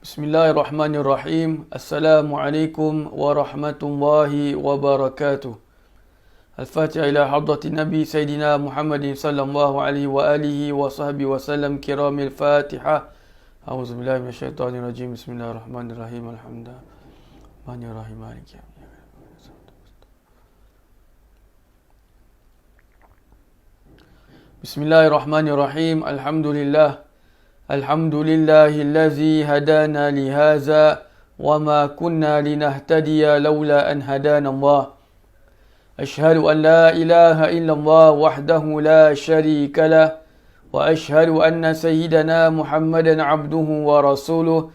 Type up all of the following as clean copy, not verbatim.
Bismillahirrahmanirrahim. Assalamualaikum warahmatullahi wabarakatuh. Al-Fatiha ila hadratin Nabi Sayyidina Muhammadin sallallahu alaihi wa alihi wa sahbihi wa sallam kiramil Fatiha. A'udzubillahi minasyaitonir rajim. Bismillahirrahmanirrahim. Alhamdulillahirrahmanirrahim. Maliki yaumiddin. Bismillahirrahmanirrahim. Alhamdulillahillazi hadana lihaza wa ma kunna linahtadiya laula an hadana Allah. Ashhadu an la ilaha illallah wahdahu la sharika lah wa ashhadu anna sayyidana Muhammadan abduhu wa rasuluh.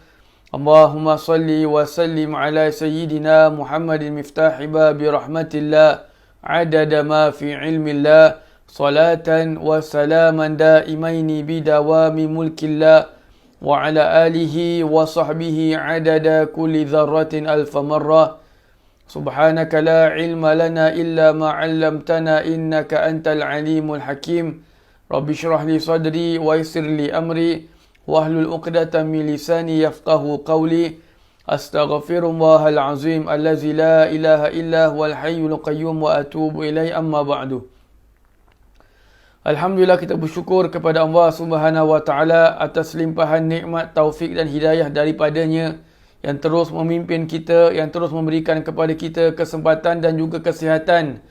Allahumma salli wa sallim ala sayyidina Muhammadin miftahi babi rahmatillah adada ma fi ilmillah. Salatan wa salaman daimaini bidawami mulkillah wa ala alihi wa sahbihi adada kulli dharratin alfa marrah. Subhanaka la ilma lana illa ma 'allamtana innaka antal alimul hakim. Rabbi shrah li sadri wa yassir li amri wahlul 'uqdatam min lisani yafqahu qawli. Astaghfirullahal azim allazi la ilaha illa huwal hayyul qayyum wa atubu ilaihi amma ba'du. Alhamdulillah, kita bersyukur kepada Allah Subhanahu wa taala atas limpahan nikmat, taufik dan hidayah daripadanya yang terus memimpin kita, yang terus memberikan kepada kita kesempatan dan juga kesihatan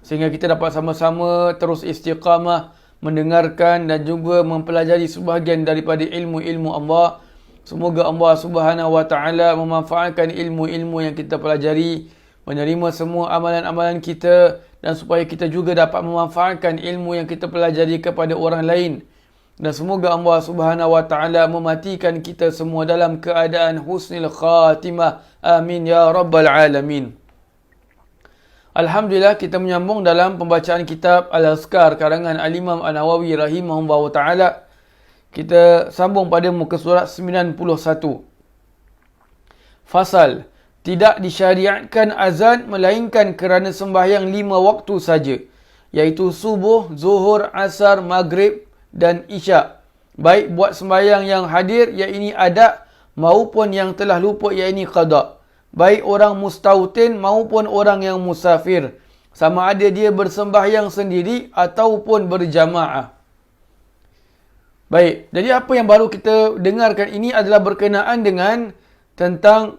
sehingga kita dapat sama-sama terus istiqamah mendengarkan dan juga mempelajari sebahagian daripada ilmu-ilmu Allah. Semoga Allah Subhanahu wa taala memanfaatkan ilmu-ilmu yang kita pelajari, menerima semua amalan-amalan kita, dan supaya kita juga dapat memanfaatkan ilmu yang kita pelajari kepada orang lain. Dan semoga Allah Subhanahu wa taala mematikan kita semua dalam keadaan husnul khatimah. Amin ya rabbal alamin. Alhamdulillah, kita menyambung dalam pembacaan kitab Al-Azkar karangan Al-Imam An-Nawawi rahimahullah taala. Kita sambung pada muka surat 91. Fasal: tidak disyariatkan azan melainkan kerana sembahyang 5 waktu saja, iaitu subuh, zuhur, asar, maghrib dan isyak. Baik buat sembahyang yang hadir, iaitu ada, maupun yang telah lupa, iaitu qada. Baik orang mustautin maupun orang yang musafir, sama ada dia bersembahyang sendiri ataupun berjamaah. Baik, jadi apa yang baru kita dengarkan ini adalah berkenaan dengan tentang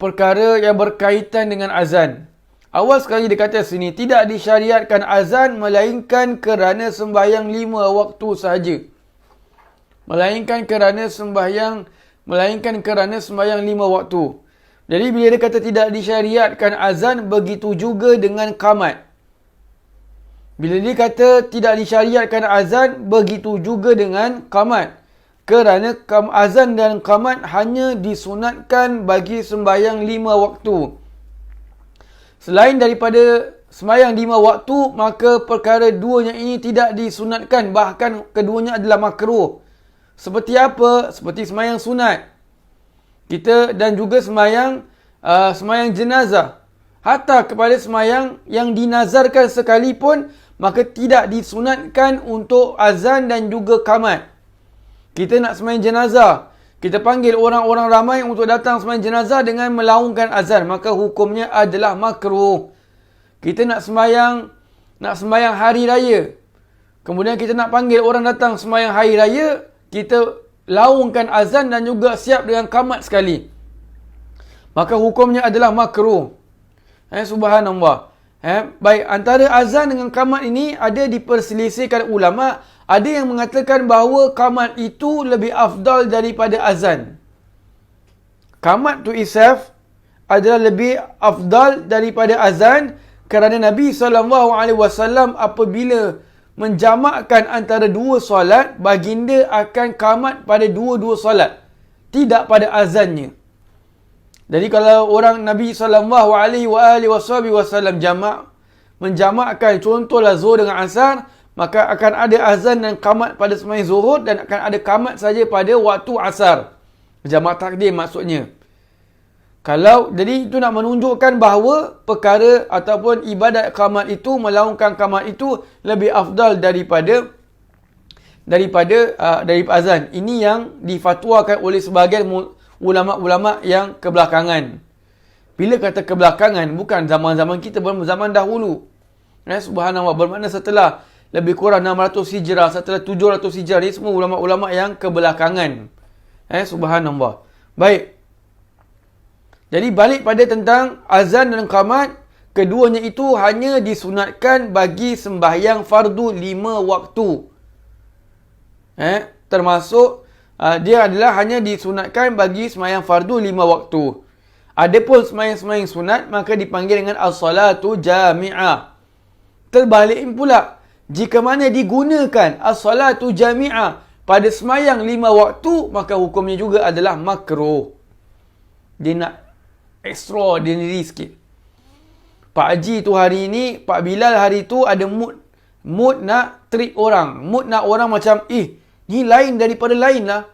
perkara yang berkaitan dengan azan. Awal sekali dia kata sini, tidak disyariatkan azan melainkan kerana sembahyang 5 waktu sahaja. Melainkan kerana sembahyang 5 waktu. Jadi bila dia kata tidak disyariatkan azan, begitu juga dengan qamat. Bila dia kata tidak disyariatkan azan, begitu juga dengan qamat. Kerana azan dan qamat hanya disunatkan bagi sembahyang 5 waktu. Selain daripada sembahyang 5 waktu, maka perkara duanya ini tidak disunatkan. Bahkan keduanya adalah makruh. Seperti apa? Seperti sembahyang sunat. Kita dan juga sembahyang jenazah. Hatta kepada sembahyang yang dinazarkan sekalipun, maka tidak disunatkan untuk azan dan juga qamat. Kita nak sembahyang jenazah, kita panggil orang-orang ramai untuk datang sembahyang jenazah dengan melaungkan azan, maka hukumnya adalah makruh. Kita nak sembahyang hari raya, kemudian kita nak panggil orang datang sembahyang hari raya, kita laungkan azan dan juga siap dengan qamat sekali, maka hukumnya adalah makruh. Subhanallah. Baik, antara azan dengan qamat ini ada diperselisihkan ulama. Ada yang mengatakan bahawa qamat itu lebih afdal daripada azan. Qamat tu itself adalah lebih afdal daripada azan kerana Nabi SAW apabila menjamakkan antara dua solat, baginda akan qamat pada dua-dua solat, tidak pada azannya. Jadi kalau orang Nabi SAW jamak, menjamakkan contohlah zuhur dengan asar, maka akan ada azan dan qamat pada sembahyang zuhur dan akan ada qamat saja pada waktu asar. Jamak takdim maksudnya. Jadi itu nak menunjukkan bahawa perkara ataupun ibadat qamat itu, melaungkan qamat itu lebih afdal daripada azan. Ini yang difatwakan oleh sebahagian ulama-ulama yang kebelakangan. Bila kata kebelakangan, bukan zaman-zaman kita, zaman dahulu. Subhanallah, bermakna setelah lebih kurang 600 hijrah, setelah 700 hijrah, ini semua ulama-ulama yang kebelakangan. Subhanallah. Baik. Jadi balik pada tentang azan dan qamat, keduanya itu hanya disunatkan bagi sembahyang fardu 5 waktu. Termasuk dia adalah hanya disunatkan bagi sembahyang fardu 5 waktu. Adapun sembahyang-sembahyang sunat maka dipanggil dengan as-salatu jami'ah. Terbalik pula, jika mana digunakan as-salatu jami'ah pada sembahyang 5 waktu, maka hukumnya juga adalah makruh. Dia nak extraordinary sikit. Pak Haji tu hari ni, Pak Bilal hari tu ada mood nak treat orang. Mood nak orang macam, ni lain daripada lain lah.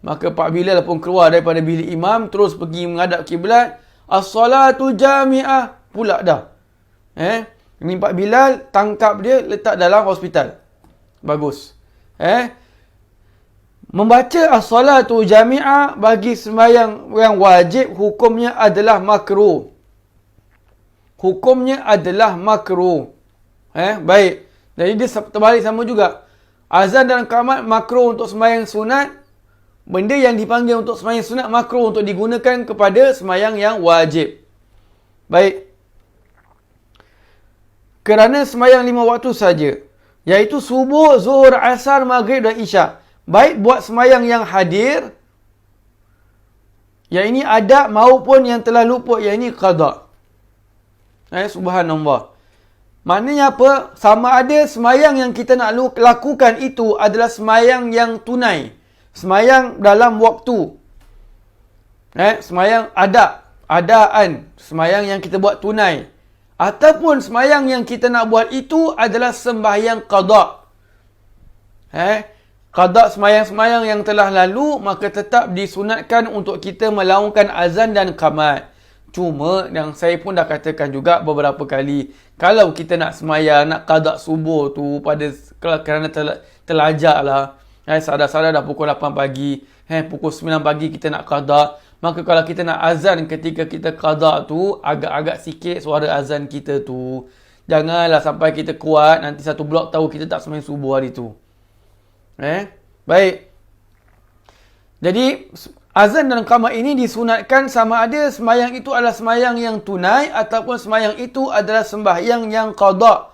Maka Pak Bilal pun keluar daripada bilik imam, terus pergi menghadap kiblat. As-salatu jami'ah pula dah. Ni Pak Bilal tangkap dia, letak dalam hospital. Bagus. Membaca as-salatu jami'ah bagi sembahyang yang wajib, hukumnya adalah makruh. Hukumnya adalah makruh. Baik. Jadi dia terbalik sama juga. Azan dan qamat makruh untuk sembahyang sunat. Benda yang dipanggil untuk sembahyang sunat makruh untuk digunakan kepada sembahyang yang wajib. Baik. Kerana sembahyang 5 waktu saja, iaitu subuh, zuhur, asar, maghrib dan isyak. Baik buat sembahyang yang hadir, yang ini ada, maupun yang telah luput, yang ini qada. Subhanallah. Maknanya apa? Sama ada sembahyang yang kita nak lakukan itu adalah sembahyang yang tunai, sembahyang dalam waktu, sembahyang adaan, sembahyang yang kita buat tunai, ataupun sembahyang yang kita nak buat itu adalah sembahyang qada. Qada sembahyang-sembahyang yang telah lalu, maka tetap disunatkan untuk kita melaungkan azan dan qamat. Cuma yang saya pun dah katakan juga beberapa kali, kalau kita nak sembahyang, nak qada subuh tu kerana terlajak lah, sadar-sadar dah pukul 8 pagi, pukul 9 pagi kita nak qada, maka kalau kita nak azan ketika kita qada tu, agak-agak sikit suara azan kita tu. Janganlah sampai kita kuat, nanti satu blok tahu kita tak sembahyang subuh hari tu. Baik. Jadi azan dan qamat ini disunatkan sama ada sembahyang itu adalah sembahyang yang tunai ataupun sembahyang itu adalah sembahyang yang qada.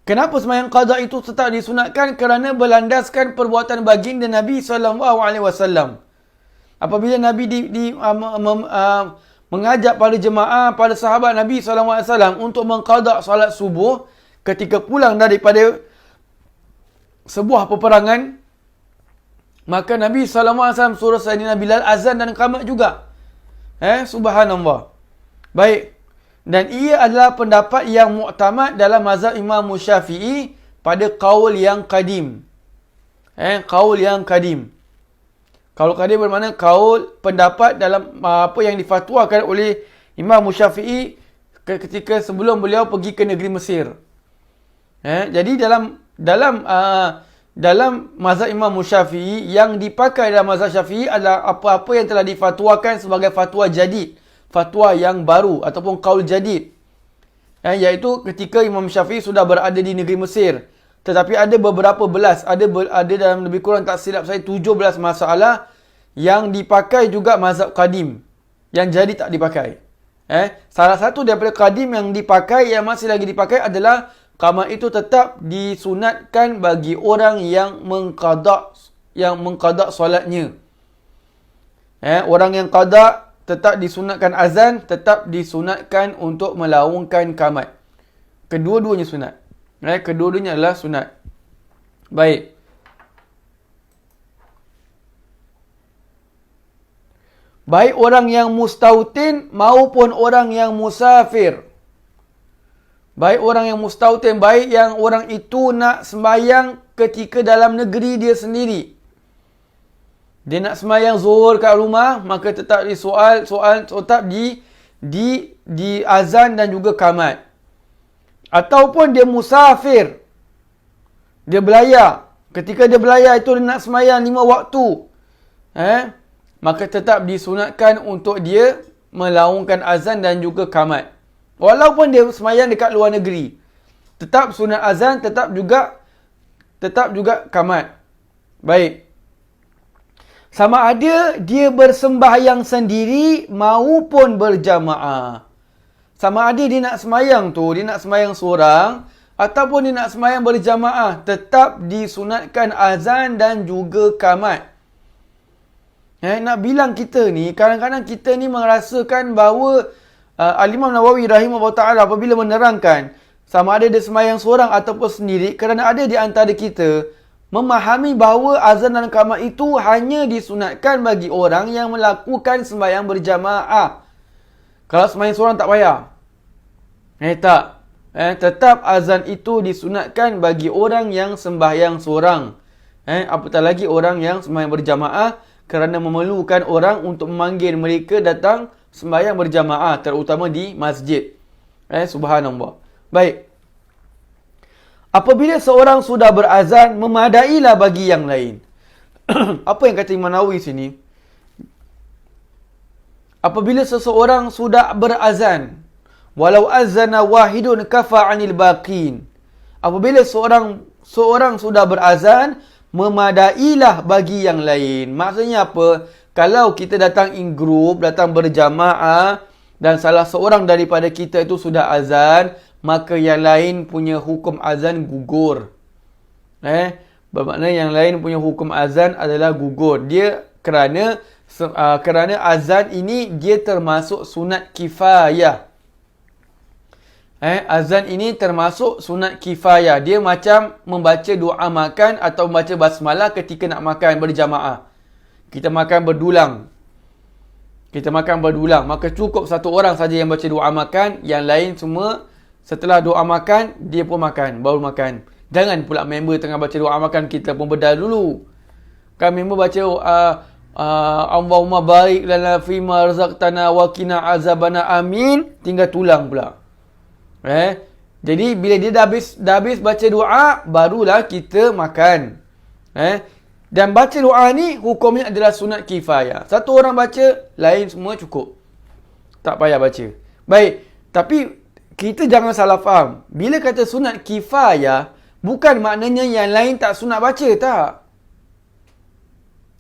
Kenapa sembahyang qada itu tetap disunatkan? Kerana berlandaskan perbuatan baginda Nabi SAW. Apabila Nabi mengajak para jemaah, para sahabat Nabi SAW untuk mengqada salat subuh ketika pulang daripada sebuah peperangan, maka Nabi SAW suruh Sayyidina Bilal azan dan qamat juga. Subhanallah. Baik. Dan ia adalah pendapat yang muktamad dalam mazhab Imam Syafi'i pada qaul yang qadim. Qaul yang qadim. Qaul qadim bermakna qaul pendapat dalam apa yang difatwakan oleh Imam Syafi'i ketika sebelum beliau pergi ke negeri Mesir. Jadi dalam mazhab Imam Syafi'i, yang dipakai dalam mazhab Syafi'i adalah apa-apa yang telah difatwakan sebagai fatwa jadid, fatwa yang baru ataupun qaul jadid. Iaitu ketika Imam Syafi'i sudah berada di negeri Mesir, tetapi ada beberapa belas, ada dalam lebih kurang tak silap saya 17 masalah yang dipakai juga mazhab qadim, yang jadi tak dipakai. Salah satu daripada qadim yang dipakai, yang masih lagi dipakai adalah qamat itu tetap disunatkan bagi orang yang mengqada solatnya. Orang yang qada tetap disunatkan azan, tetap disunatkan untuk melaungkan qamat. Kedua-duanya sunat. Kedua-duanya adalah sunat. Baik. Baik orang yang mustautin maupun orang yang musafir. Baik orang yang mustautin, baik yang orang itu nak sembahyang ketika dalam negeri dia sendiri. Dia nak sembahyang zuhur kat rumah, maka tetap tetap di azan dan juga qamat. Ataupun dia musafir. Dia belayar. Ketika dia belayar itu dia nak sembahyang 5 waktu. Maka tetap disunatkan untuk dia melaungkan azan dan juga qamat. Walaupun dia sembahyang dekat luar negeri, tetap sunat azan, tetap juga qamat. Baik. Sama ada dia bersembahyang sendiri maupun berjamaah. Sama ada dia nak sembahyang tu, dia nak sembahyang seorang ataupun dia nak sembahyang berjamaah, tetap disunatkan azan dan juga qamat. Nak bilang kita ni, kadang-kadang kita ni merasakan bahawa Al-Imam Nawawi rahimahullah ta'ala apabila menerangkan sama ada dia sembahyang seorang ataupun sendiri, kerana ada di antara kita memahami bahawa azan dan qamat itu hanya disunatkan bagi orang yang melakukan sembahyang berjamaah. Kalau sembahyang seorang tak payah. Tak. Tetap azan itu disunatkan bagi orang yang sembahyang seorang. Apatah lagi orang yang sembahyang berjamaah, kerana memerlukan orang untuk memanggil mereka datang sembahyang berjamaah, terutama di masjid. Subhanallah. Baik. Apabila seorang sudah berazan, memadailah bagi yang lain. Apa yang kata Imam Nawawi sini? Apabila seseorang sudah berazan, walau azana wahidun kafa 'anil baqin. Apabila seorang sudah berazan, memadailah bagi yang lain. Maksudnya apa? Kalau kita datang in group, datang berjamaah dan salah seorang daripada kita itu sudah azan, maka yang lain punya hukum azan gugur. Bermakna yang lain punya hukum azan adalah gugur. Dia kerana azan ini dia termasuk sunat kifayah. Azan ini termasuk sunat kifayah. Dia macam membaca doa makan atau membaca basmalah ketika nak makan berjamaah. Kita makan berdulang. Maka cukup satu orang saja yang baca doa makan, yang lain semua setelah doa makan, dia pun makan, baru makan. Jangan pula member tengah baca doa makan, kita pun bedal dulu. Kan member baca Allahumma barik lana fima razaqtana wa qina azabana amin, tinggal tulang pula. Jadi bila dia dah habis baca doa, barulah kita makan. Dan baca doa ni hukumnya adalah sunat kifayah. Satu orang baca, lain semua cukup. Tak payah baca. Baik, tapi kita jangan salah faham. Bila kata sunat kifayah, bukan maknanya yang lain tak sunat baca, tak.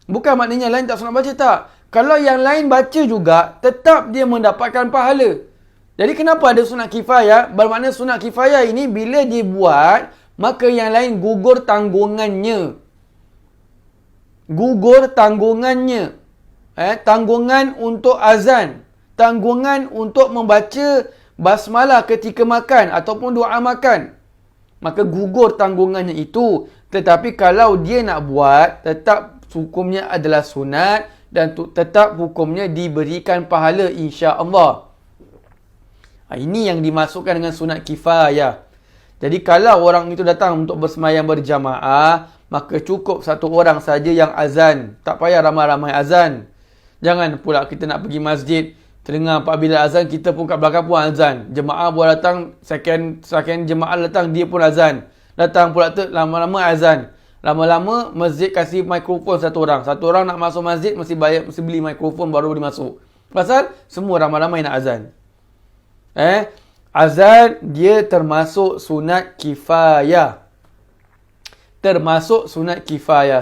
Bukan maknanya yang lain tak sunat baca, tak. Kalau yang lain baca juga, tetap dia mendapatkan pahala. Jadi kenapa ada sunat kifayah? Bermakna sunat kifayah ini bila dibuat, maka yang lain gugur tanggungannya. Tanggungan untuk azan. Tanggungan untuk membaca basmalah ketika makan ataupun doa makan. Maka gugur tanggungannya itu. Tetapi kalau dia nak buat, tetap hukumnya adalah sunat dan tetap hukumnya diberikan pahala insya-Allah. Ini yang dimasukkan dengan sunat kifayah. Jadi kalau orang itu datang untuk bersemayam berjamaah, maka cukup satu orang saja yang azan. Tak payah ramai-ramai azan. Jangan pula kita nak pergi masjid, terdengar apabila azan, kita pun kat belakang pun azan. Jemaah pun datang, second jemaah datang, dia pun azan. Datang pula tu, lama-lama azan. Lama-lama masjid kasih mikrofon satu orang. Satu orang nak masuk masjid, mesti beli mikrofon baru boleh masuk. Pasal semua ramai-ramai nak azan. Azan dia termasuk sunat kifayah.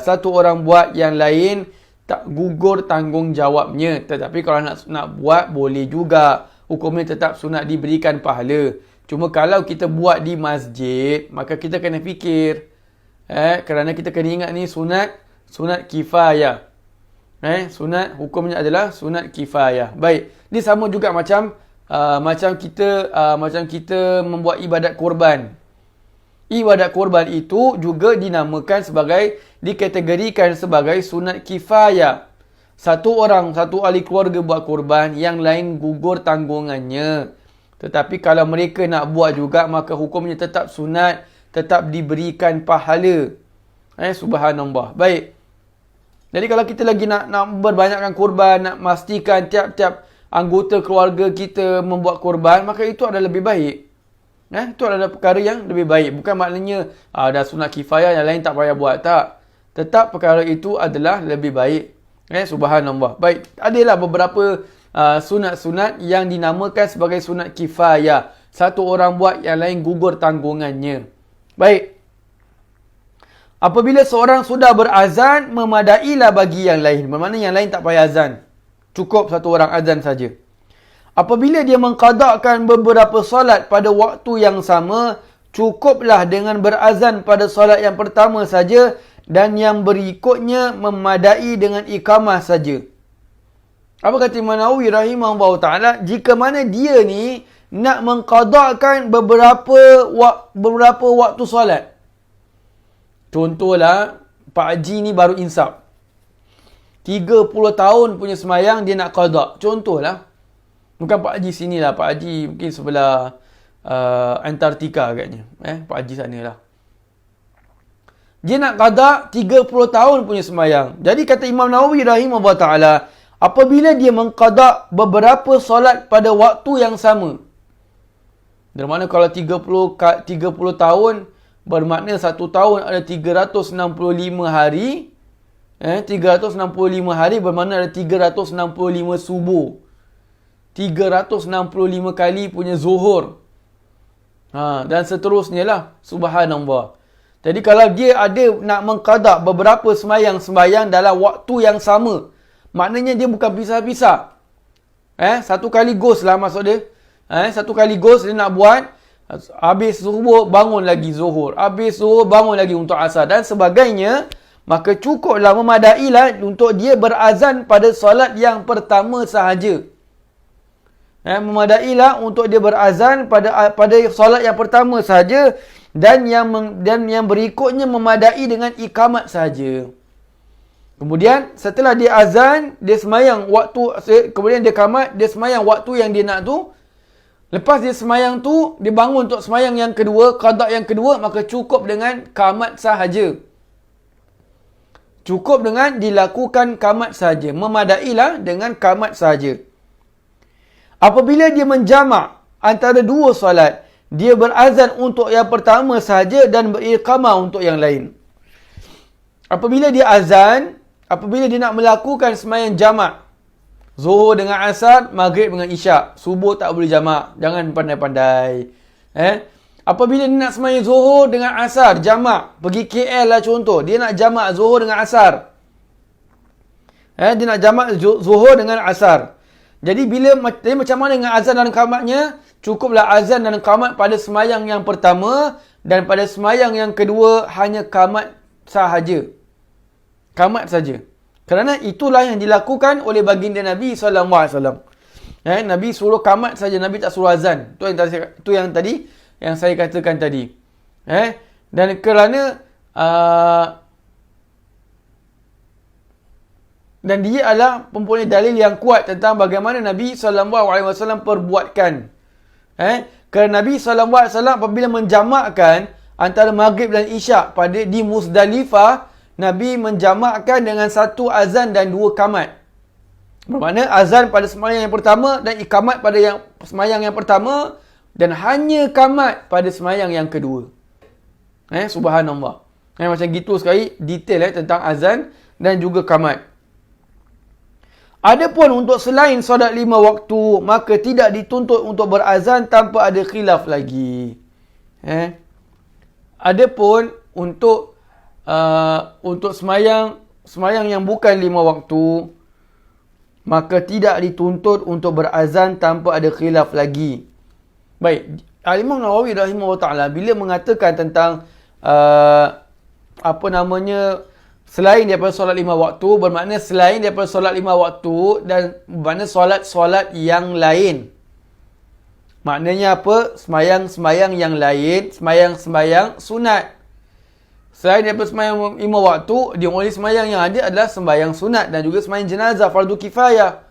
Satu orang buat, yang lain tak gugur tanggungjawabnya. Tetapi kalau nak buat, boleh juga. Hukumnya tetap sunat, diberikan pahala. Cuma kalau kita buat di masjid, maka kita kena fikir. Kerana kita kena ingat ni sunat kifayah. Sunat hukumnya adalah sunat kifayah. Baik, dia sama juga macam kita membuat ibadat korban. Ibadat korban itu juga dinamakan dikategorikan sebagai sunat kifayah. Satu ahli keluarga buat korban, yang lain gugur tanggungannya. Tetapi kalau mereka nak buat juga, maka hukumnya tetap sunat, tetap diberikan pahala. Subhanallah. Baik. Jadi kalau kita lagi nak berbanyakkan korban, nak pastikan tiap-tiap anggota keluarga kita membuat korban, maka itu adalah lebih baik. Itu adalah perkara yang lebih baik. Bukan maknanya dah sunat kifayah, yang lain tak payah buat. Tak. Tetap perkara itu adalah lebih baik. Subhanallah. Baik. Adalah beberapa sunat-sunat yang dinamakan sebagai sunat kifayah. Satu orang buat, yang lain gugur tanggungannya. Baik. Apabila seorang sudah berazan, memadailah bagi yang lain. Bermakna yang lain tak payah azan. Cukup satu orang azan saja. Apabila dia mengqadakkan beberapa solat pada waktu yang sama, cukuplah dengan berazan pada solat yang pertama saja dan yang berikutnya memadai dengan iqamah saja. Apa kata Imam Nawawi rahimahullah ta'ala? Jika mana dia ni nak mengqadakkan beberapa waktu solat. Contohlah, Pak Haji ni baru insaf. 30 tahun punya semayang dia nak qadak. Contohlah. Bukan Pak Haji sini lah. Pak Haji mungkin sebelah Antartika agaknya. Pak Haji sana lah. Dia nak qadak 30 tahun punya semayang. Jadi kata Imam Nawawi rahimahullah ta'ala, apabila dia mengqadak beberapa solat pada waktu yang sama. Bermakna kalau 30 tahun, bermakna satu tahun ada 365 hari. 365 hari bermakna ada 365 subuh. 365 kali punya zuhur. Dan seterusnya lah. Subhanallah. Jadi kalau dia ada nak mengqadak beberapa sembahyang dalam waktu yang sama, maknanya dia bukan pisah-pisah. Satu kali gos lah maksud dia. Satu kali gos dia nak buat. Habis subuh bangun lagi zuhur. Habis zuhur bangun lagi untuk asar dan sebagainya. Maka cukuplah, memadailah untuk dia berazan pada solat yang pertama sahaja. Memadailah untuk dia berazan pada solat yang pertama saja dan yang berikutnya memadai dengan iqamat saja. Kemudian setelah dia azan, dia semayang kemudian dia qamat, dia semayang waktu yang dia nak tu. Lepas dia semayang tu, dia bangun untuk semayang yang kedua, qada yang kedua, maka cukup dengan qamat sahaja. Cukup dengan dilakukan qamat sahaja. Memadailah dengan qamat sahaja. Apabila dia menjamak antara dua solat, dia berazan untuk yang pertama sahaja dan beriqamah untuk yang lain. Apabila dia azan, apabila dia nak melakukan sembahyang jamak, zuhur dengan asar, maghrib dengan isyak, subuh tak boleh jamak, jangan pandai-pandai. Apabila dia nak sembahyang zuhur dengan asar, jamak, pergi KL lah contoh, dia nak jamak zuhur dengan asar. Dia nak jamak zuhur dengan asar. Jadi macam mana dengan azan dan qamatnya? Cukuplah azan dan qamat pada sembahyang yang pertama dan pada sembahyang yang kedua hanya qamat sahaja. Qamat saja. Kerana itulah yang dilakukan oleh baginda Nabi SAW. Nabi suruh qamat saja, Nabi tak suruh azan. Itu yang tadi yang saya katakan tadi. Dan kerana dan dia adalah mempunyai dalil yang kuat tentang bagaimana Nabi SAW perbuatkan. Kerana Nabi SAW apabila menjamakkan antara maghrib dan isyak di Muzdalifah, Nabi menjamakkan dengan satu azan dan dua qamat. Bermakna azan pada sembahyang yang pertama dan iqamat pada sembahyang yang pertama dan hanya qamat pada sembahyang yang kedua. Subhanallah. Macam gitu sekali detail tentang azan dan juga qamat. Adapun untuk selain solat 5 waktu, maka tidak dituntut untuk berazan tanpa ada khilaf lagi. Adapun untuk semayang yang bukan 5 waktu, maka tidak dituntut untuk berazan tanpa ada khilaf lagi. Baik, Imam Nawawi rahimahullah ta'ala bila mengatakan tentang selain daripada solat 5 waktu, bermakna selain daripada solat 5 waktu dan bermakna solat-solat yang lain. Maknanya apa? Semayang-semayang yang lain, semayang-semayang sunat. Selain daripada semayang 5 waktu, the only semayang yang ada adalah sembayang sunat dan juga semayang jenazah, fardu kifayah.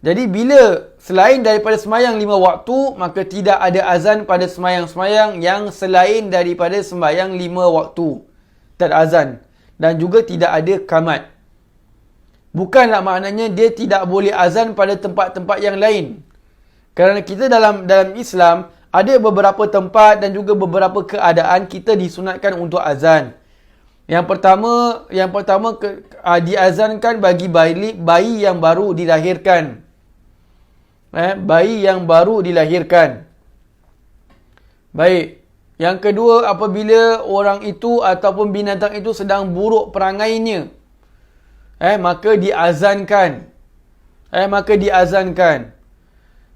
Jadi bila selain daripada sembahyang 5 waktu, maka tidak ada azan pada sembahyang-sembahyang yang selain daripada sembahyang 5 waktu. Tak ada azan. Dan juga tidak ada qamat. Bukanlah maknanya dia tidak boleh azan pada tempat-tempat yang lain. Kerana kita dalam Islam, ada beberapa tempat dan juga beberapa keadaan kita disunatkan untuk azan. Yang pertama diazankan bagi bayi yang baru dilahirkan. Bayi yang baru dilahirkan. Baik. Yang kedua, apabila orang itu ataupun binatang itu sedang buruk perangainya, maka diazankan.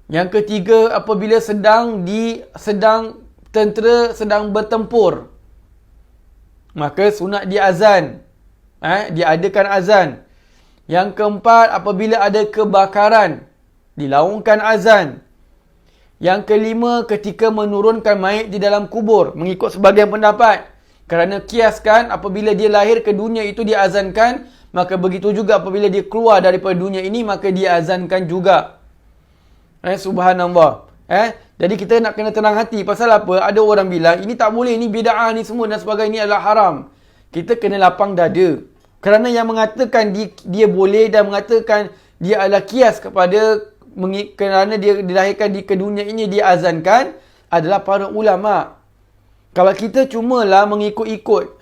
Yang ketiga, apabila tentera sedang bertempur, maka sunat diazan. Diadakan azan. Yang keempat, apabila ada kebakaran, dilaungkan azan. Yang kelima, ketika menurunkan mayit di dalam kubur, mengikut sebahagian pendapat. Kerana kiaskan, apabila dia lahir ke dunia itu diazankan, maka begitu juga apabila dia keluar daripada dunia ini, maka diazankan juga. Subhanallah. Jadi kita nak kena tenang hati. Pasal apa? Ada orang bilang, ini tak boleh, ini bid'ah ni semua dan sebagainya, ini adalah haram. Kita kena lapang dada. Kerana yang mengatakan dia boleh dan mengatakan dia adalah kias kepada kerana dia dilahirkan ke dunia ini diazankan adalah para ulama. Kalau kita cumalah mengikut-ikut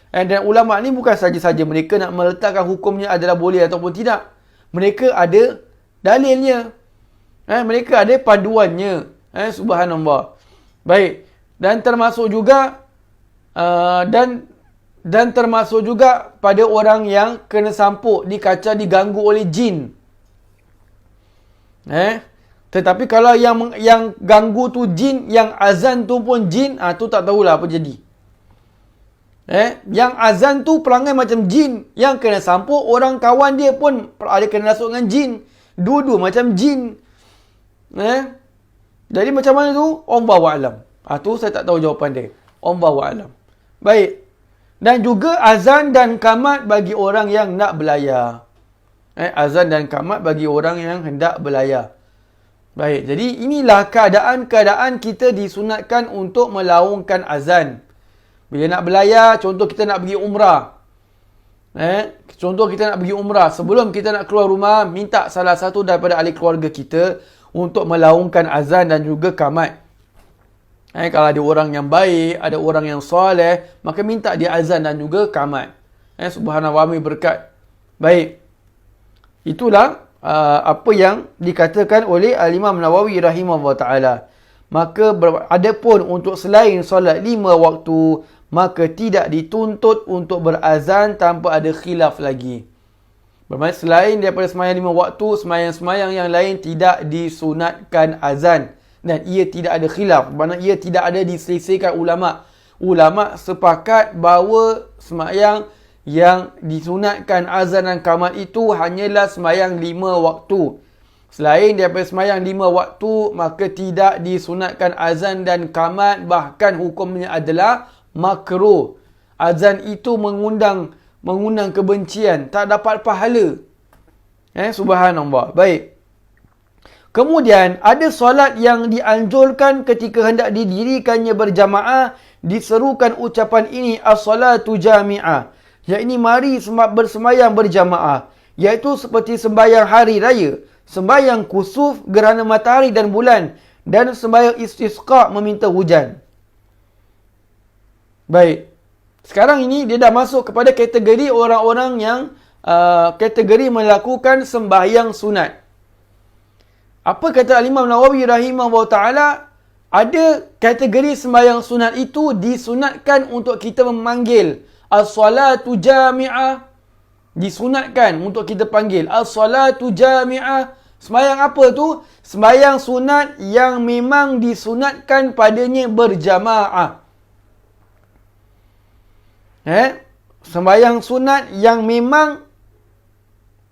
dan ulama ni bukan saja-saja mereka nak meletakkan hukumnya adalah boleh ataupun tidak. Mereka ada dalilnya. Mereka ada panduannya. Subhanallah. Baik. Dan termasuk juga dan termasuk juga pada orang yang kena sampuk, dikacau, diganggu oleh jin. Tetapi kalau yang ganggu tu jin, yang azan tu pun jin, tu tak tahulah apa jadi. Yang azan tu perangai macam jin, yang kena sampuk orang kawan dia pun ada kena rasuk dengan jin. Dua-dua macam jin. Jadi macam mana tu? Allahu a'lam. Tu saya tak tahu jawapan dia. Allahu a'lam. Baik. Dan juga azan dan qamat bagi orang yang nak belayar. Azan dan qamat bagi orang yang hendak belayar. Baik, jadi inilah keadaan-keadaan kita disunatkan untuk melaungkan azan. Bila nak belayar, contoh kita nak pergi umrah. Contoh kita nak pergi umrah. Sebelum kita nak keluar rumah, minta salah satu daripada ahli keluarga kita untuk melaungkan azan dan juga qamat. Kalau ada orang yang baik, ada orang yang soleh, maka minta dia azan dan juga qamat. Subhanallah, wa berkat. Baik. Itulah apa yang dikatakan oleh Al-Imam Nawawi rahimahullah ta'ala. Maka adapun untuk selain solat 5 waktu, maka tidak dituntut untuk berazan tanpa ada khilaf lagi. Bermaksud selain daripada sembahyang 5 waktu, sembahyang-sembahyang yang lain tidak disunatkan azan. Dan ia tidak ada khilaf. Maksudnya ia tidak ada diselisihkan ulama'. Ulama' sepakat bahawa sembahyang yang disunatkan azan dan qamat itu hanyalah sembahyang 5 waktu. Selain daripada sembahyang 5 waktu, maka tidak disunatkan azan dan qamat, bahkan hukumnya adalah makruh. Azan itu mengundang kebencian, tak dapat pahala. Subhanallah. Baik. Kemudian ada solat yang dianjurkan ketika hendak didirikannya berjamaah, diserukan ucapan ini, as-salatu jami'ah. Iaitu mari bersembahyang berjamaah. Iaitu seperti sembahyang hari raya, sembahyang kusuf gerhana matahari dan bulan, dan sembahyang istisqa meminta hujan. Baik. Sekarang ini dia dah masuk kepada kategori orang-orang yang kategori melakukan sembahyang sunat. Apa kata Al-Imam Nawawi rahimahullah ta'ala? Ada kategori sembahyang sunat itu disunatkan untuk kita memanggil as-salatu jami'ah. Disunatkan untuk kita panggil as-salatu jami'ah. Sembahyang apa tu? Sembahyang sunat yang memang disunatkan padanya berjamaah. Sembahyang sunat yang memang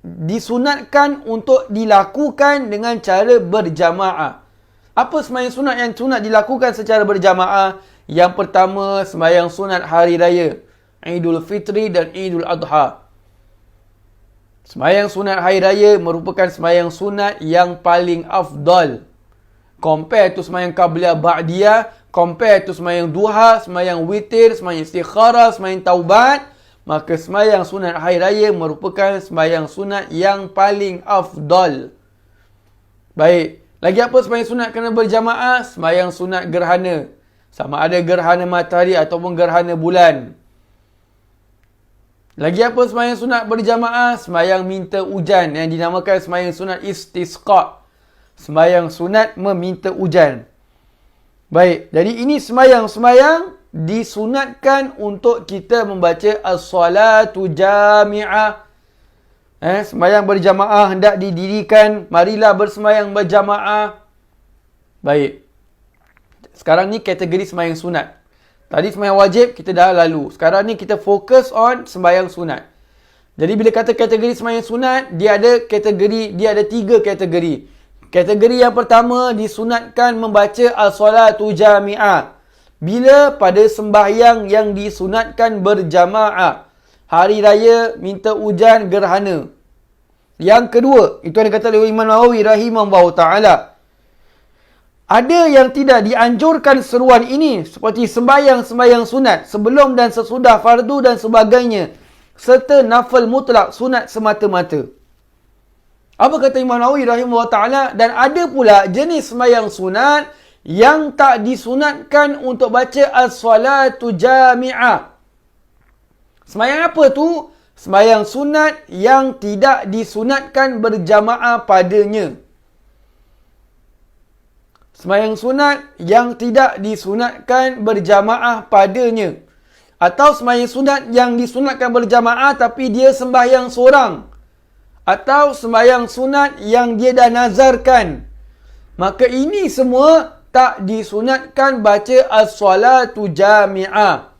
disunatkan untuk dilakukan dengan cara berjamaah. Apa sembahyang sunat yang sunat dilakukan secara berjamaah? Yang pertama, sembahyang sunat hari raya, Idul Fitri dan Idul Adha. Sembahyang sunat hari raya merupakan sembahyang sunat yang paling afdal. Compare to sembahyang qabliyah ba'diyah, compare to sembahyang duha, sembahyang witir, sembahyang istikharah, sembahyang taubat, maka sembahyang sunat hari raya merupakan sembahyang sunat yang paling afdal. Baik. Lagi apa sembahyang sunat kena berjamaah? Sembahyang sunat gerhana. Sama ada gerhana matahari ataupun gerhana bulan. Lagi apa sembahyang sunat berjamaah? Sembahyang minta hujan yang dinamakan sembahyang sunat istisqa. Sembahyang sunat meminta hujan. Baik, jadi ini sembahyang disunatkan untuk kita membaca as-salatu jami'ah. Sembahyang berjamaah hendak didirikan. Marilah bersembahyang berjamaah. Baik. Sekarang ni kategori sembahyang sunat. Tadi sembahyang wajib kita dah lalu. Sekarang ni kita fokus on sembahyang sunat. Jadi bila kata kategori sembahyang sunat, dia ada 3 kategori. Kategori yang pertama disunatkan membaca as-salatu jami'ah. Bila pada sembahyang yang disunatkan berjamaah. Hari raya, minta hujan, gerhana. Yang kedua, itu yang dikata oleh Imam Nawawi rahimahullah ta'ala. Ada yang tidak dianjurkan seruan ini seperti sembahyang sunat sebelum dan sesudah fardu dan sebagainya serta nafil mutlak sunat semata-mata. Apa kata Imam Nawawi rahimahullah ta'ala? Dan ada pula jenis sembahyang sunat yang tak disunatkan untuk baca as-salatu jami'ah. Sembahyang apa tu? Sembahyang sunat yang tidak disunatkan berjamaah padanya. Sembahyang sunat yang tidak disunatkan berjamaah padanya. Atau sembahyang sunat yang disunatkan berjamaah tapi dia sembahyang seorang. Atau sembahyang sunat yang dia dah nazarkan. Maka ini semua tak disunatkan baca as-salatu jami'ah.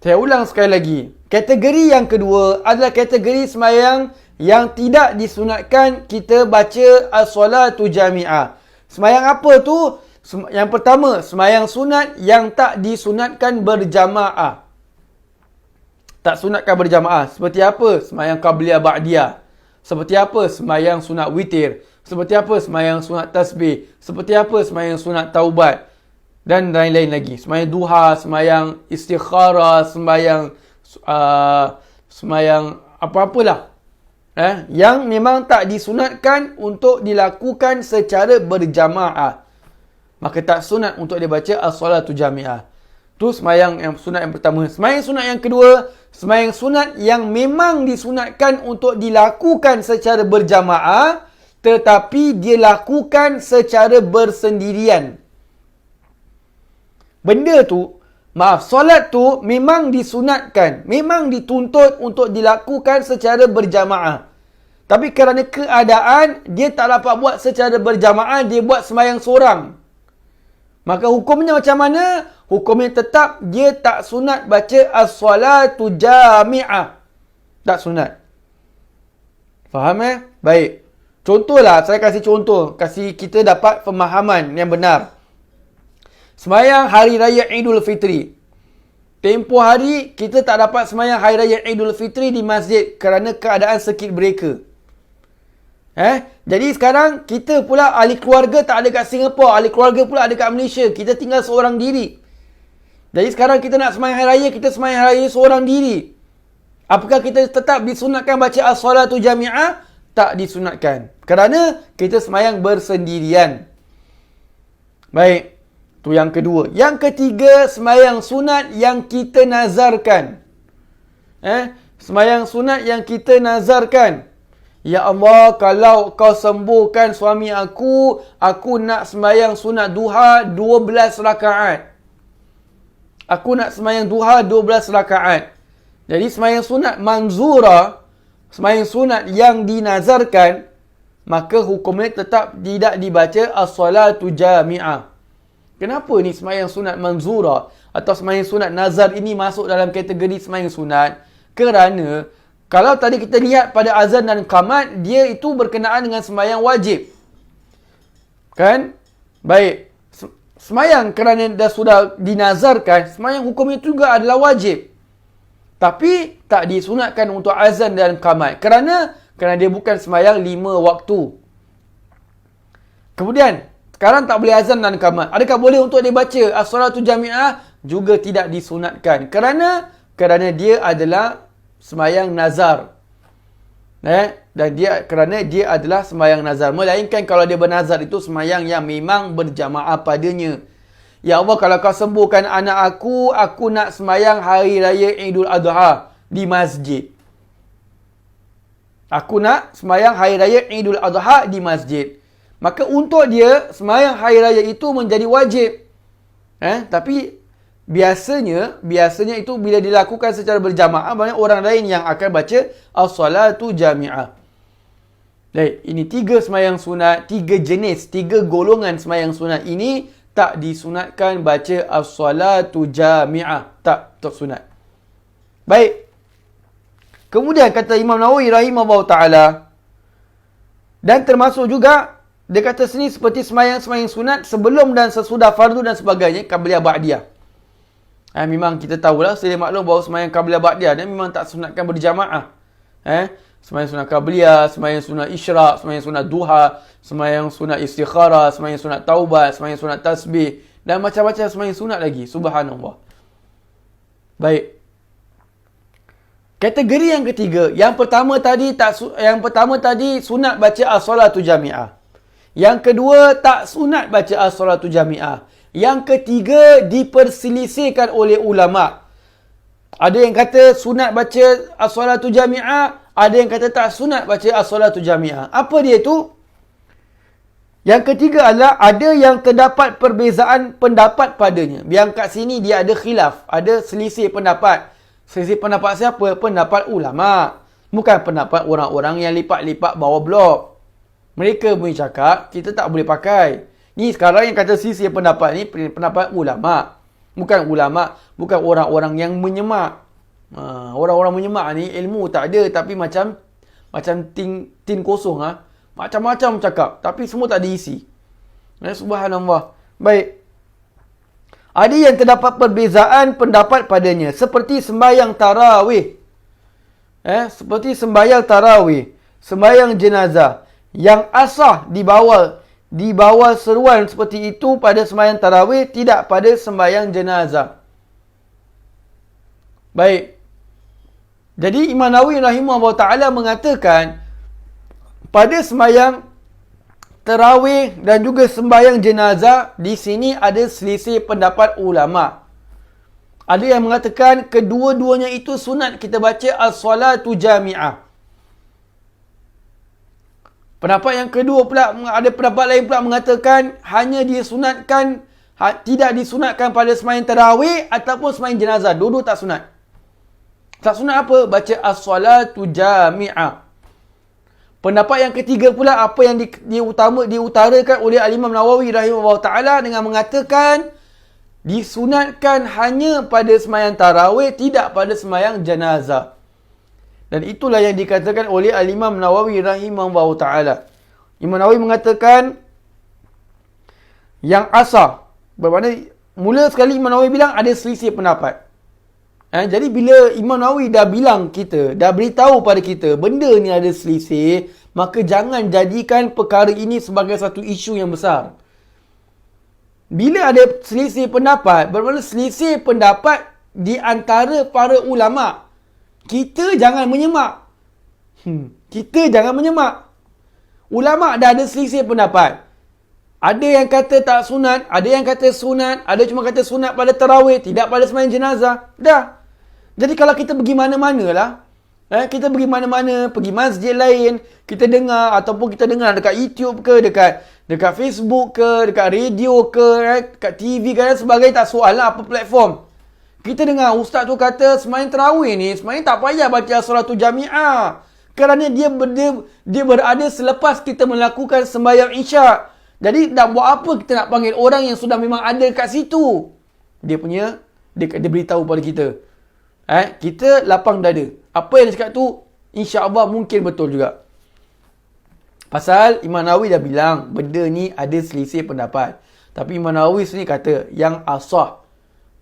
Saya ulang sekali lagi. Kategori yang kedua adalah kategori sembahyang yang tidak disunatkan kita baca as-salatu jami'ah. Sembahyang apa tu? Yang pertama, sembahyang sunat yang tak disunatkan berjamaah. Tak sunatkan berjamaah. Seperti apa? Sembahyang qabliyah ba'diyah. Seperti apa? Sembahyang sunat witir. Seperti apa? Sembahyang sunat tasbih. Seperti apa? Sembahyang sunat taubat. Dan lain-lain lagi. Sembahyang duha, sembahyang istikharah, sembahyang apa-apalah. Yang memang tak disunatkan untuk dilakukan secara berjamaah. Maka tak sunat untuk dia baca as-salatu jami'ah. Tu sembahyang yang sunat yang pertama. Sembahyang sunat yang kedua, sembahyang sunat yang memang disunatkan untuk dilakukan secara berjamaah, tetapi dia lakukan secara bersendirian. Solat tu memang disunatkan, memang dituntut untuk dilakukan secara berjamaah. Tapi kerana keadaan, dia tak dapat buat secara berjamaah, dia buat sembahyang seorang. Maka hukumnya macam mana? Hukumnya tetap dia tak sunat baca as-salatu jami'ah. Tak sunat. Faham Baik. Contohlah, saya kasih contoh. Kasih kita dapat pemahaman yang benar. Sembahyang Hari Raya Idul Fitri. Tempoh hari kita tak dapat sembahyang Hari Raya Idul Fitri di masjid kerana keadaan circuit breaker. Jadi sekarang kita pula ahli keluarga tak ada kat Singapura, ahli keluarga pula ada kat Malaysia. Kita tinggal seorang diri. Jadi sekarang kita nak sembahyang Hari Raya, kita sembahyang Hari Raya seorang diri. Apakah kita tetap disunatkan baca as-salatu jami'ah? Tak disunatkan. Kerana kita sembahyang bersendirian. Baik. Itu yang kedua. Yang ketiga, sembahyang sunat yang kita nazarkan. Sembahyang sunat yang kita nazarkan. Ya Allah, kalau kau sembuhkan suami aku nak sembahyang sunat duha 12 rakaat. Aku nak sembahyang duha 12 rakaat. Jadi sembahyang sunat manzura, sembahyang sunat yang dinazarkan, maka hukumnya tetap tidak dibaca as-salatu jami'ah. Kenapa ni sembahyang sunat manzura atau sembahyang sunat nazar ini masuk dalam kategori sembahyang sunat? Kerana kalau tadi kita lihat pada azan dan qamat, dia itu berkenaan dengan sembahyang wajib. Kan? Baik. Sembahyang kerana dah sudah dinazarkan, sembahyang hukum itu juga adalah wajib. Tapi tak disunatkan untuk azan dan qamat. Kerana dia bukan sembahyang 5 waktu. Kemudian, sekarang tak boleh azan dan qamat. Adakah boleh untuk dia baca as-salatu jami'ah? Juga tidak disunatkan. Kerana dia adalah sembahyang nazar. Dan kerana dia adalah sembahyang nazar. Melainkan kalau dia bernazar itu sembahyang yang memang berjamaah padanya. Ya Allah, kalau kau sembuhkan anak aku nak sembahyang hari raya Idul Adha di masjid. Aku nak sembahyang hari raya Idul Adha di masjid. Maka untuk dia, sembahyang hari raya itu menjadi wajib. Tapi biasanya itu bila dilakukan secara berjamaah, banyak orang lain yang akan baca as-salatu jami'ah. Baik, ini 3 sembahyang sunat, 3 jenis, 3 golongan sembahyang sunat ini tak disunatkan baca as-salatu jami'ah. Tak sunat. Baik. Kemudian kata Imam Nawawi rahimahullah ta'ala, dan termasuk juga, dia kata sini seperti sembahyang sunat sebelum dan sesudah fardu dan sebagainya, qabliyah ba'diyah. Memang kita tahulah, sedia maklum bahawa sembahyang qabliyah ba'diyah dan memang tak sunatkan berjamaah. Sembahyang sunat qabliyah, sembahyang sunat isyraq, sembahyang sunat duha, sembahyang sunat istikharah, sembahyang sunat taubat, sembahyang sunat tasbih dan macam-macam sembahyang sunat lagi. Subhanallah. Baik. Kategori yang ketiga, yang pertama tadi sunat baca as-salatu jami'ah. Yang kedua tak sunat baca as-salatu jami'ah. Yang ketiga diperselisihkan oleh ulama. Ada yang kata sunat baca as-salatu jami'ah, ada yang kata tak sunat baca as-salatu jami'ah. Apa dia tu? Yang ketiga adalah ada yang terdapat perbezaan pendapat padanya. Yang kat sini dia ada khilaf, ada selisih pendapat. Selisih pendapat siapa? Pendapat ulama. Bukan pendapat orang-orang yang lipat-lipat bawah blok. Mereka pun cakap kita tak boleh pakai. Ni sekarang yang kata selisih pendapat ni pendapat ulama. Bukan orang-orang yang menyemak. Orang-orang menyemak ni ilmu tak ada tapi macam tin kosong macam-macam cakap tapi semua tak diisi. Subhanallah. Baik. Ada yang terdapat perbezaan pendapat padanya seperti sembahyang tarawih. Seperti sembahyang tarawih, sembahyang jenazah yang asah di bawah seruan seperti itu pada sembahyang tarawih, tidak pada sembahyang jenazah. Baik. Jadi Imam Nawawi rahimahullah ta'ala mengatakan pada sembahyang tarawih dan juga sembahyang jenazah, di sini ada selisih pendapat ulama. Ada yang mengatakan kedua-duanya itu sunat kita baca as-salatu jami'ah. Pendapat yang kedua pula, ada pendapat lain pula mengatakan hanya disunatkan, tidak disunatkan pada sembahyang tarawih ataupun sembahyang jenazah. Dua-dua tak sunat. Tak sunat apa? Baca as-salatu jami'ah. Pendapat yang ketiga pula, apa yang diutarakan oleh Al-Imam Nawawi rahimahullah ta'ala dengan mengatakan disunatkan hanya pada sembahyang tarawih, tidak pada sembahyang jenazah. Dan itulah yang dikatakan oleh Al-Imam Nawawi rahimahullah ta'ala. Imam Nawawi mengatakan yang asah. Bermakna mula sekali Imam Nawawi bilang ada selisih pendapat. Jadi bila Imam Nawawi dah bilang kita, dah beritahu pada kita benda ni ada selisih, maka jangan jadikan perkara ini sebagai satu isu yang besar. Bila ada selisih pendapat, bermakna selisih pendapat di antara para ulama. Kita jangan menyemak. Kita jangan menyemak. Ulama dah ada selisih pendapat. Ada yang kata tak sunat, ada yang kata sunat, ada cuma kata sunat pada tarawih, tidak pada sembahyang jenazah. Dah. Jadi kalau kita pergi mana-mana lah, kita pergi mana-mana, pergi masjid lain, kita dengar ataupun kita dengar dekat YouTube ke, dekat Facebook ke, dekat radio ke, dekat TV ke dan sebagainya, tak soal lah apa platform. Kita dengar ustaz tu kata sembahyang tarawih ni sebenarnya tak payah baca as-salatu jami'ah. Kerana dia berada selepas kita melakukan sembahyang isyak. Jadi nak buat apa kita nak panggil orang yang sudah memang ada kat situ? Dia beritahu pada kita. Kita lapang dada. Apa yang dia cakap tu, insya-Allah mungkin betul juga. Pasal Imam Nawawi dah bilang, benda ni ada selisih pendapat. Tapi Imam Nawawi sini kata, yang asah,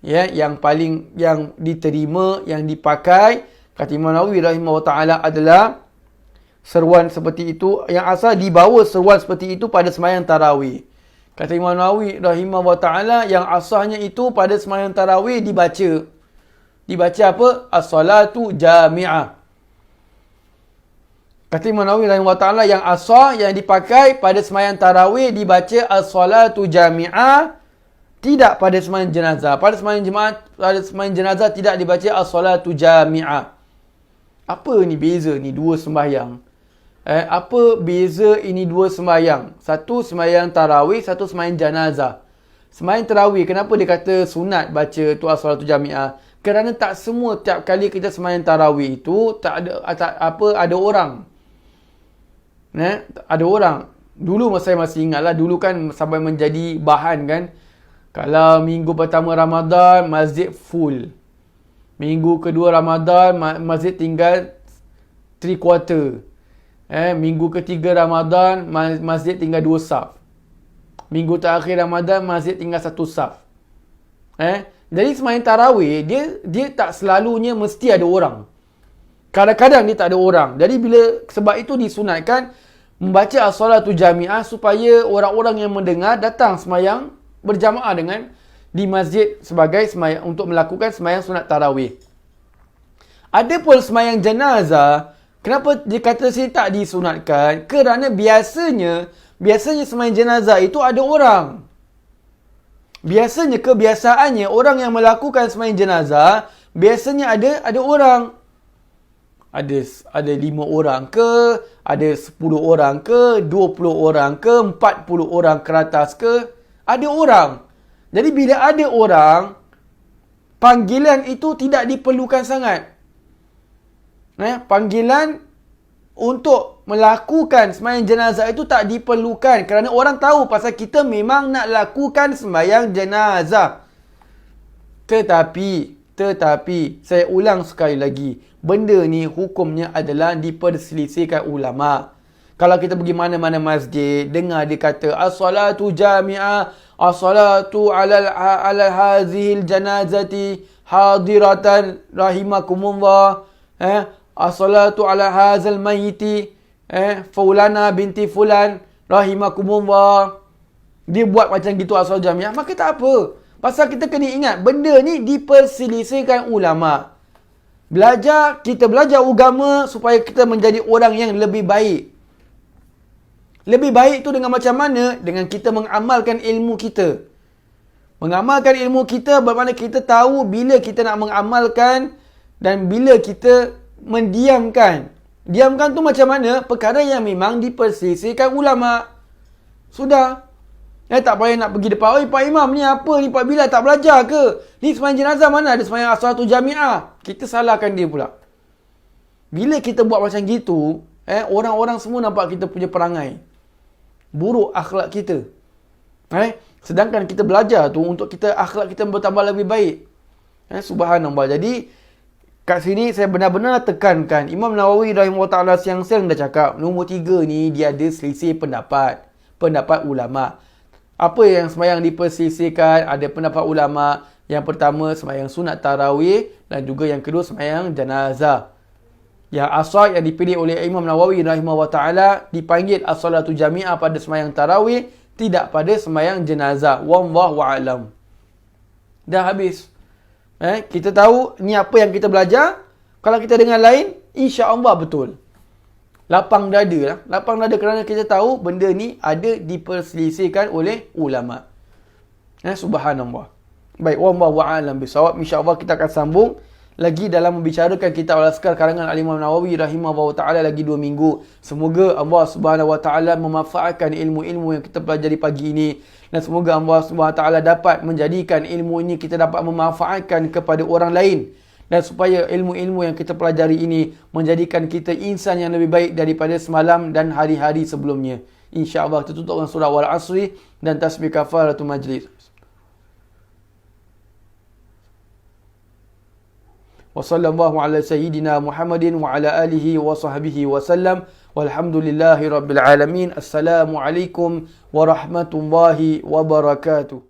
ya, yang paling yang diterima, yang dipakai, kata Imam Nawawi rahimahullah taala, adalah seruan seperti itu, yang asal dibawa seruan seperti itu pada sembahyang tarawih. Kata Imam Nawawi rahimahullah taala, yang asalnya itu pada sembahyang tarawih dibaca apa? As-salatu jami'ah. Kata Imam Nawawi rahimahullah taala, yang asal yang dipakai pada sembahyang tarawih dibaca as-salatu jami'ah, tidak pada sembahyang jenazah. Pada sembahyang jenazah tidak dibaca as-salatu jami'ah. Apa ni beza ni dua sembahyang? Apa beza ini dua sembahyang? Satu sembahyang tarawih, satu sembahyang jenazah. Sembahyang tarawih, kenapa dia kata sunat baca tu as-salatu jami'ah? Kerana tak semua tiap kali kita sembahyang tarawih itu ada orang. Ada orang. Dulu saya masih ingatlah, dulu kan sampai menjadi bahan kan. Kalau minggu pertama Ramadan, masjid full. Minggu kedua Ramadan, masjid tinggal 3/4. Minggu ketiga Ramadan, masjid tinggal 2 saf. Minggu terakhir Ramadan, masjid tinggal 1 saf. Jadi sembahyang tarawih, dia tak selalunya mesti ada orang. Kadang-kadang dia tak ada orang. Jadi sebab itu disunatkan membaca as-salatu jami'ah supaya orang-orang yang mendengar datang sembahyang berjamaah di masjid sebagai sembahyang untuk melakukan sembahyang sunat tarawih. Adapun sembahyang jenazah, kenapa dia kata sini tak disunatkan? Kerana biasanya sembahyang jenazah itu ada orang. Biasanya kebiasaannya orang yang melakukan sembahyang jenazah biasanya ada orang. Ada 5 orang ke, ada 10 orang ke, 20 orang ke, 40 orang ke atas ke, ada orang. Jadi bila ada orang, panggilan itu tidak diperlukan sangat. Panggilan untuk melakukan sembahyang jenazah itu tak diperlukan kerana orang tahu pasal kita memang nak lakukan sembahyang jenazah. Tetapi saya ulang sekali lagi, benda ni hukumnya adalah diperselisihkan ulama. Kalau kita pergi mana-mana masjid, dengar dia kata as-salatu jami'ah, as-salatu ala hazihil janazati hadiratan rahimakumullah, as-salatu ala hazal mayiti fulana binti fulan rahimakumullah. Dia buat macam gitu as-salatu jami'ah, maka tak apa. Pasal kita kena ingat, benda ni diperselisihkan ulama. Kita belajar agama supaya kita menjadi orang yang lebih baik. Lebih baik tu dengan macam mana? Dengan kita mengamalkan ilmu kita. Mengamalkan ilmu kita bermakna kita tahu bila kita nak mengamalkan dan bila kita mendiamkan. Diamkan tu macam mana? Perkara yang memang diperselisihkan ulama. Sudah. Tak payah nak pergi depan. Pak Imam ni apa ni? Pak Bilal tak belajar ke? Ni sembahyang jenazah mana ada sembahyang as-salatu jami'ah? Kita salahkan dia pula. Bila kita buat macam gitu, orang-orang semua nampak kita punya perangai buruk akhlak kita. Sedangkan kita belajar tu untuk kita akhlak kita bertambah lebih baik. Subhanallah. Jadi kat sini saya benar-benar tekankan, Imam Nawawi rahimahullah taala siang-siang dah cakap, nombor 3 ni dia ada selisih pendapat ulama. Apa yang sembahyang diperselisihkan? Ada pendapat ulama. Yang pertama sembahyang sunat tarawih dan juga yang kedua sembahyang jenazah. Yang asal yang dipilih oleh Imam Nawawi rahimahullah taala dipanggil as-salatu jami'ah pada sembahyang tarawih, tidak pada sembahyang jenazah. Wallahu a'lam. Dah habis. Kita tahu ni apa yang kita belajar. Kalau kita dengar lain, insya-Allah betul. Lapang dada lah. Lapang dada kerana kita tahu benda ni ada diperselisihkan oleh ulama. Subhanallah. Baik, wallahu a'lam bisawab. Insya-Allah kita akan sambung lagi dalam membicarakan kitab Al-Azkar karangan Al-Imam Nawawi rahimahullah taala lagi 2 minggu. Semoga Allah Subhanahu wa taala memanfaatkan ilmu-ilmu yang kita pelajari pagi ini, dan semoga Allah Subhanahu wa taala dapat menjadikan ilmu ini kita dapat memanfaatkan kepada orang lain, dan supaya ilmu-ilmu yang kita pelajari ini menjadikan kita insan yang lebih baik daripada semalam dan hari-hari sebelumnya. Insya-Allah kita tutup dengan surah Wal Asri dan tasbih kafaratul majlis. Wa sallallahu ala sayyidina Muhammadin wa ala alihi wa sahbihi wa sallam. Walhamdulillahi rabbil alamin. Assalamualaikum warahmatullahi wabarakatuh.